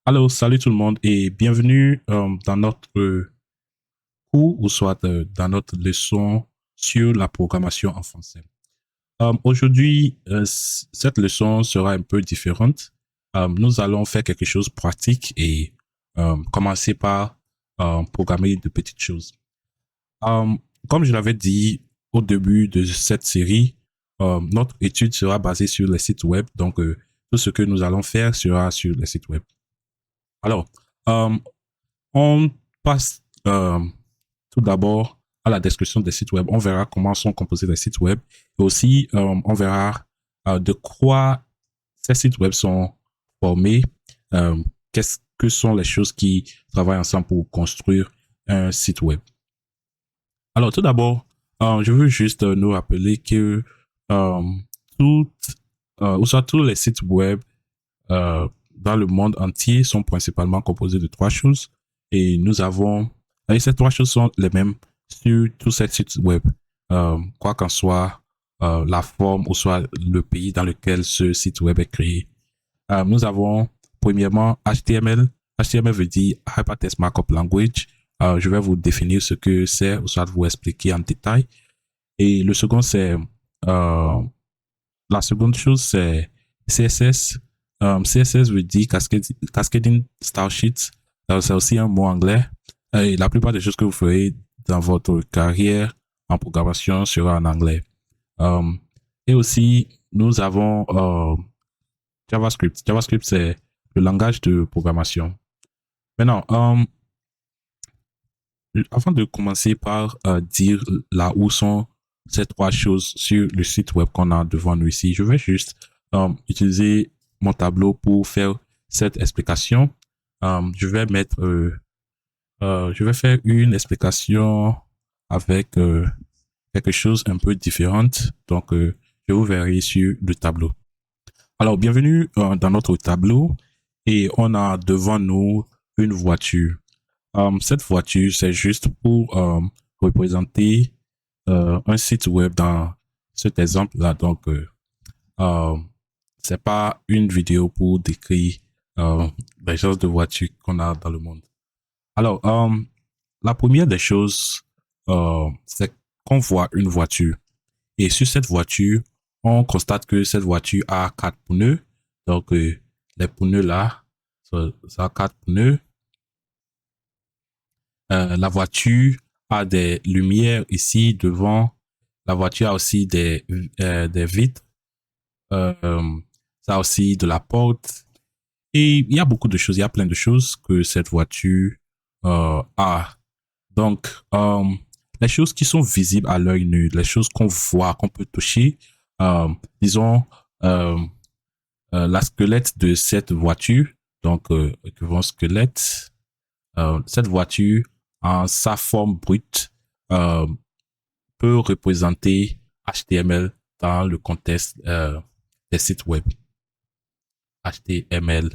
Allô, salut tout le monde et bienvenue dans notre cours ou soit dans notre leçon sur la programmation en français. Aujourd'hui, cette leçon sera un peu différente. Nous allons faire quelque chose de pratique et commencer par programmer de petites choses. Euh, Comme je l'avais dit au début de cette série, notre étude sera basée sur les sites web. Donc, tout ce que nous allons faire sera sur les sites web. Alors, euh, on passe tout d'abord à la description des sites web. On verra comment sont composés les sites web et aussi on verra de quoi ces sites web sont formés, euh, qu'est-ce que sont les choses qui travaillent ensemble pour construire un site web. Alors tout d'abord, je veux juste nous rappeler que euh, toutes, ou soit tous les sites web dans le monde entier sont principalement composés de trois choses. Et nous avons, et ces trois choses sont les mêmes sur tous ces sites web, quoi qu'en soit la forme ou soit le pays dans lequel ce site web est créé. Nous avons premièrement HTML. HTML veut dire Hypertext Markup Language. Je vais vous définir ce que c'est, ou soit vous expliquer en détail. Et le second, c'est euh, la seconde chose, c'est CSS. CSS veut dire Cascading Style Sheets. C'est aussi un mot anglais. Et la plupart des choses que vous ferez dans votre carrière en programmation sera en anglais. Euh, et aussi, nous avons JavaScript. JavaScript, c'est le langage de programmation. Maintenant, avant de commencer par dire là où sont ces trois choses sur le site web qu'on a devant nous ici, je vais juste utiliser mon tableau pour faire cette explication. Je vais faire une explication avec quelque chose un peu différente. Donc, je vous verrai sur le tableau. Alors, bienvenue dans notre tableau et on a devant nous une voiture. Cette voiture, c'est juste pour représenter un site web dans cet exemple-là. Donc, euh, c'est pas une vidéo pour décrire les choses de voiture qu'on a dans le monde. Alors, la première des choses, c'est qu'on voit une voiture. Et sur cette voiture, on constate que cette voiture a quatre pneus. Donc, les pneus là, ça a quatre pneus. La voiture a des lumières ici devant. La voiture a aussi des vitres. Ça a aussi de la porte. Et il y a beaucoup de choses, il y a plein de choses que cette voiture a. Donc, les choses qui sont visibles à l'œil nu, les choses qu'on voit, qu'on peut toucher, euh, disons, euh, la squelette de cette voiture, donc, équivalent squelette, cette voiture, en sa forme brute, euh, peut représenter HTML dans le contexte des sites web. HTML,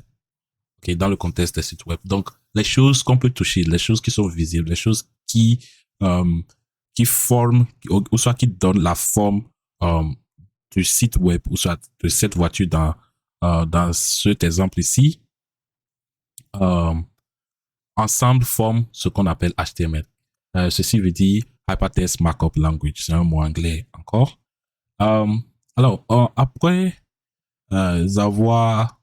okay, dans le contexte des sites web. Donc, les choses qu'on peut toucher, les choses qui sont visibles, les choses euh, qui forment, ou soit qui donnent la forme euh, du site web, ou soit de cette voiture dans cet exemple ici, euh, ensemble forment ce qu'on appelle HTML. Ceci veut dire Hypertext Markup Language. C'est un mot anglais encore. Euh, alors, après avoir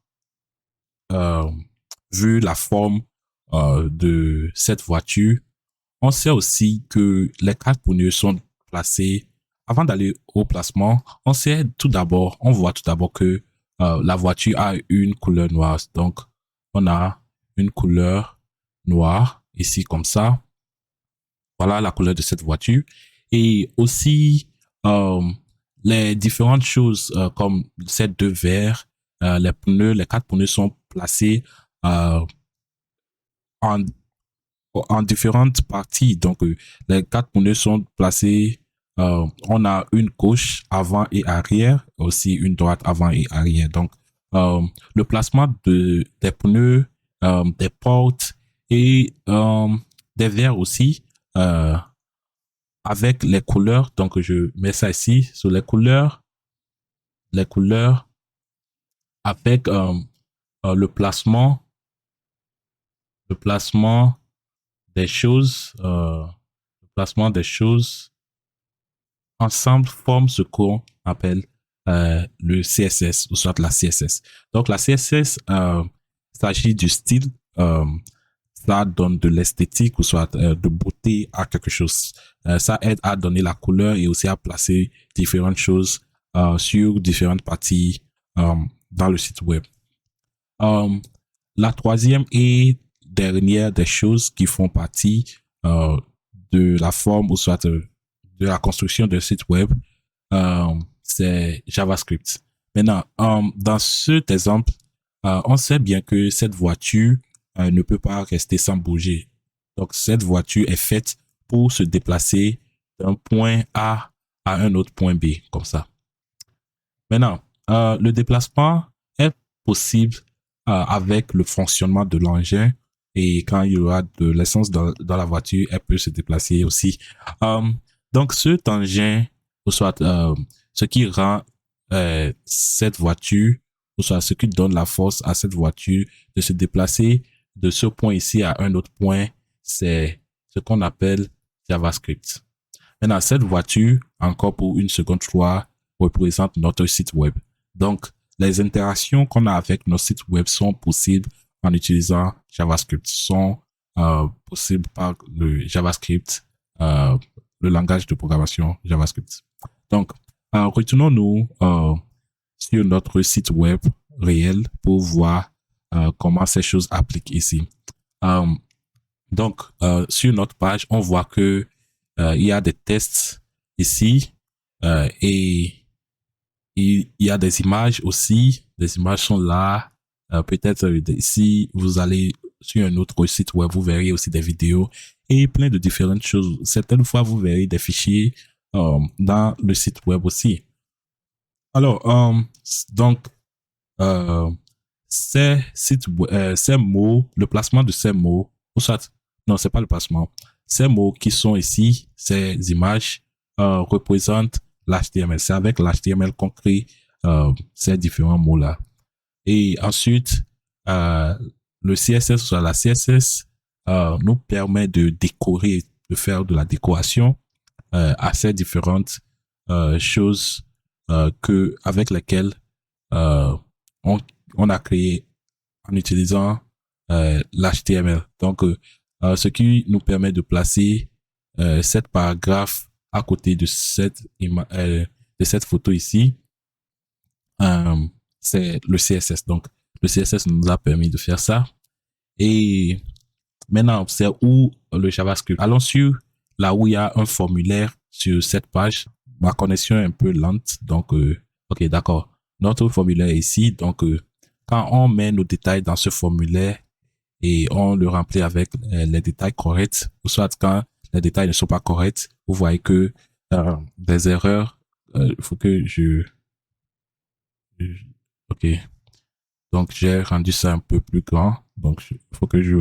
euh, vu la forme de cette voiture, on sait aussi que les quatre pneus sont placés. Avant d'aller au placement, on voit tout d'abord que la voiture a une couleur noire. Donc, on a une couleur noire ici comme ça. Voilà la couleur de cette voiture. Et aussi, euh, les différentes choses comme ces deux verres, les pneus, les quatre pneus sont placés euh, en, en différentes parties. Donc, les quatre pneus sont placés. On a une gauche avant et arrière, aussi une droite avant et arrière. Donc, le placement des pneus, des portes et des verres aussi, euh, avec les couleurs. Donc, je mets ça ici sur les couleurs avec le placement. le placement des choses, ensemble forme ce qu'on appelle le CSS ou soit la CSS. Donc la CSS s'agit du style, ça donne de l'esthétique ou soit de beauté à quelque chose. Ça aide à donner la couleur et aussi à placer différentes choses sur différentes parties dans le site web. La troisième et dernière des choses qui font partie de la forme ou soit de la construction d'un site web, c'est JavaScript. Maintenant, dans cet exemple, on sait bien que cette voiture ne peut pas rester sans bouger. Donc, cette voiture est faite pour se déplacer d'un point A à un autre point B, comme ça. Maintenant, le déplacement est possible avec le fonctionnement de l'engin et quand il y aura de l'essence dans la voiture, elle peut se déplacer aussi. Donc, cet engin, ou soit ce qui rend cette voiture, ou soit ce qui donne la force à cette voiture de se déplacer de ce point ici à un autre point, c'est ce qu'on appelle JavaScript. Maintenant, cette voiture, encore pour une seconde fois, représente notre site web. Donc, les interactions qu'on a avec nos sites web sont possibles en utilisant JavaScript, sont possibles par le JavaScript, le langage de programmation JavaScript. Donc, retournons-nous sur notre site web réel pour voir comment ces choses appliquent ici. Donc, sur notre page, on voit que il y a des tests ici et il y a des images aussi. Les images sont là. Peut-être si vous allez sur un autre site web, vous verrez aussi des vidéos et plein de différentes choses. Certaines fois, vous verrez des fichiers dans le site web aussi. Alors, donc, ces mots, le placement de ces mots, ou soit, non, c'est pas le placement. Ces mots qui sont ici, ces images, représentent l'HTML. C'est avec l'HTML qu'on crée ces différents mots-là. Et ensuite, le CSS, soit la CSS, nous permet de décorer, de faire de la décoration à ces différentes choses avec lesquelles on a créé en utilisant l'HTML. Donc, ce qui nous permet de placer cette paragraphe à côté de cette photo ici, c'est le CSS. Donc, le CSS nous a permis de faire ça. Et maintenant, c'est où le JavaScript. Allons sur là où il y a un formulaire sur cette page. Ma connexion est un peu lente, donc ok, d'accord. Notre formulaire est ici, donc quand on met nos détails dans ce formulaire et on le remplit avec les détails corrects, ou soit quand les détails ne sont pas corrects, vous voyez que des erreurs, il faut que ok. Donc j'ai rendu ça un peu plus grand, donc il faut que je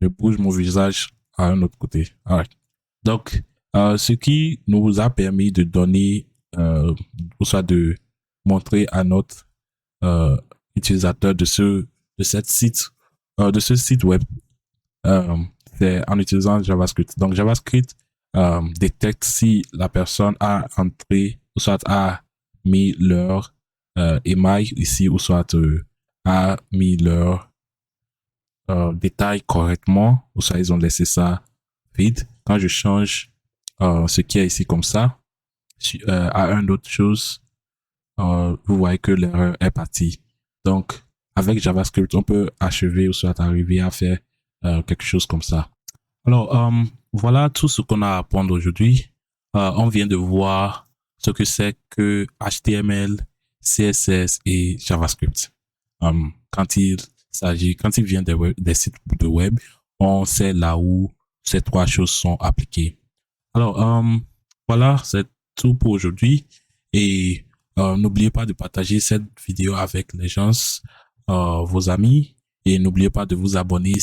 bouge mon visage à un autre côté. Alright. Donc, ce qui nous a permis de donner, ou soit de montrer à notre utilisateur de ce site web, c'est en utilisant JavaScript. Donc, JavaScript détecte si la personne a entré, ou soit a mis leur email ici, ou soit a mis leur détail correctement, ou soit ils ont laissé ça vide. Quand je change ce qui est ici comme ça à une autre chose, vous voyez que l'erreur est partie. Donc, avec JavaScript, on peut achever ou soit arriver à faire quelque chose comme ça. Alors, voilà tout ce qu'on a à apprendre aujourd'hui. On vient de voir ce que c'est que HTML, CSS et JavaScript. Quand il vient des sites de web, on sait là où ces trois choses sont appliquées. Alors, voilà, c'est tout pour aujourd'hui. Et n'oubliez pas de partager cette vidéo avec les gens, vos amis. Et n'oubliez pas de vous abonner